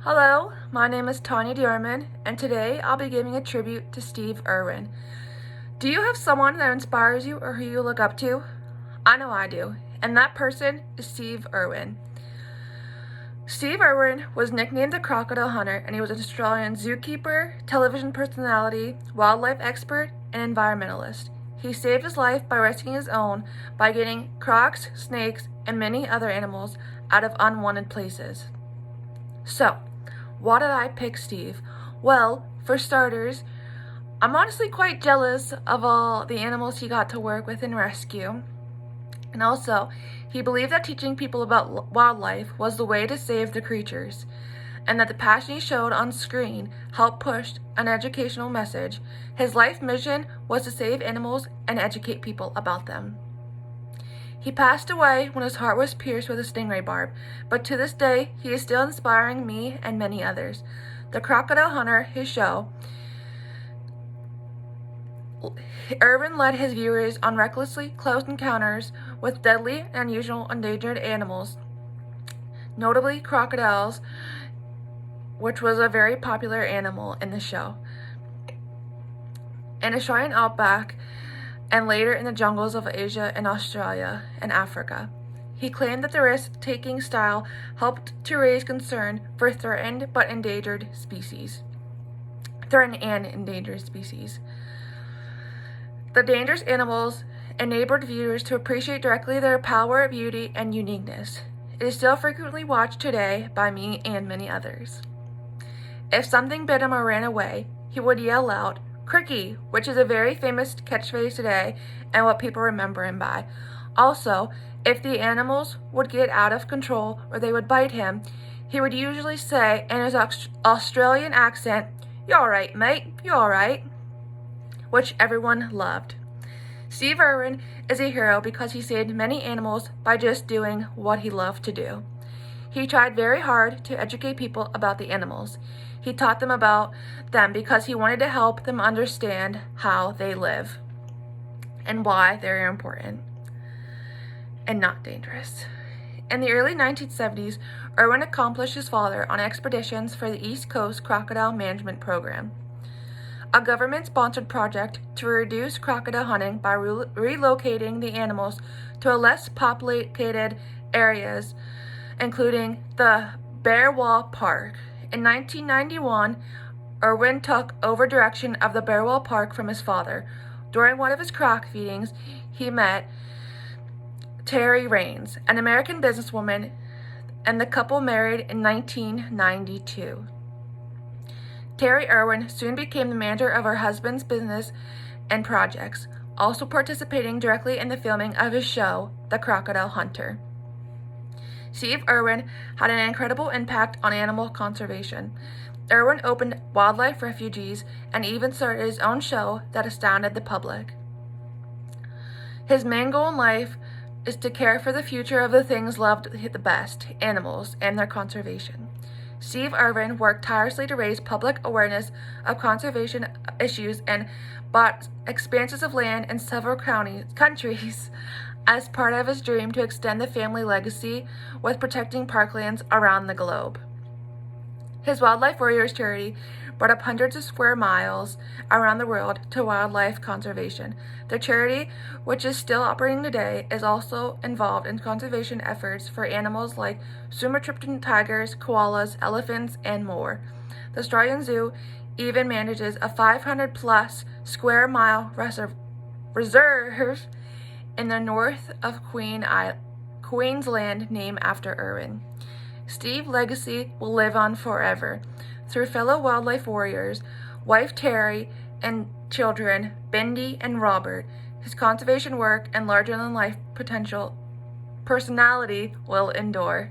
Hello, my name is Tanya Irvin, and today I'll be giving a tribute to Steve Irwin. Do you have someone that inspires you or who you look up to? I know I do, and that person is Steve Irwin. Steve Irwin was nicknamed the Crocodile Hunter, and he was an Australian zookeeper, television personality, wildlife expert, and environmentalist. He saved his life by rescuing his own by getting crocs, snakes, and many other animals out of unwanted places. So, why did I pick Steve? Well, for starters, I'm honestly quite jealous of all the animals he got to work with and rescue. And also, he believed that teaching people about wildlife was the way to save the creatures, and that the passion he showed on screen helped push an educational message. His life mission was to save animals and educate people about them. He passed away when his heart was pierced with a stingray barb, but to this day, he is still inspiring me and many others. The Crocodile Hunter, his show, Irvin led his viewers on recklessly close encounters with deadly and unusual endangered animals, notably crocodiles, which was a very popular animal in the show. In Australian outback, and later in the jungles of Asia and Australia and Africa. He claimed that the risk-taking style helped to raise concern for threatened and endangered species. The dangerous animals enabled viewers to appreciate directly their power, beauty, and uniqueness. It is still frequently watched today by me and many others. If something bit him or ran away, he would yell out, "Cricky," which is a very famous catchphrase today and what people remember him by. Also, if the animals would get out of control or they would bite him, he would usually say in his Australian accent, "You alright, mate, you alright," which everyone loved. Steve Irwin is a hero because he saved many animals by just doing what he loved to do. He tried very hard to educate people about the animals. He taught them about them because he wanted to help them understand how they live and why they're important and not dangerous. In the early 1970s, Irwin accompanied his father on expeditions for the East Coast Crocodile Management Program, a government-sponsored project to reduce crocodile hunting by relocating the animals to less populated areas, including the Bear Wall Park. In 1991, Irwin took over direction of the Bear Wall Park from his father. During one of his croc feedings, he met Terry Raines, an American businesswoman, and the couple married in 1992. Terry Irwin soon became the manager of her husband's business and projects, also participating directly in the filming of his show, The Crocodile Hunter. Steve Irwin had an incredible impact on animal conservation. Irwin opened wildlife refuges and even started his own show that astounded the public. His main goal in life is to care for the future of the things loved the best, animals, and their conservation. Steve Irwin worked tirelessly to raise public awareness of conservation issues and bought expanses of land in several countries as part of his dream to extend the family legacy with protecting parklands around the globe. His Wildlife Warriors charity brought up hundreds of square miles around the world to wildlife conservation. The charity, which is still operating today, is also involved in conservation efforts for animals like Sumatran tigers, koalas, elephants, and more. The Australian Zoo even manages a 500-plus square mile reserve in the north of Queensland named after Irwin. Steve's legacy will live on forever through fellow wildlife warriors, wife Terry, and children Bendy and Robert. His conservation work and larger-than-life personality will endure.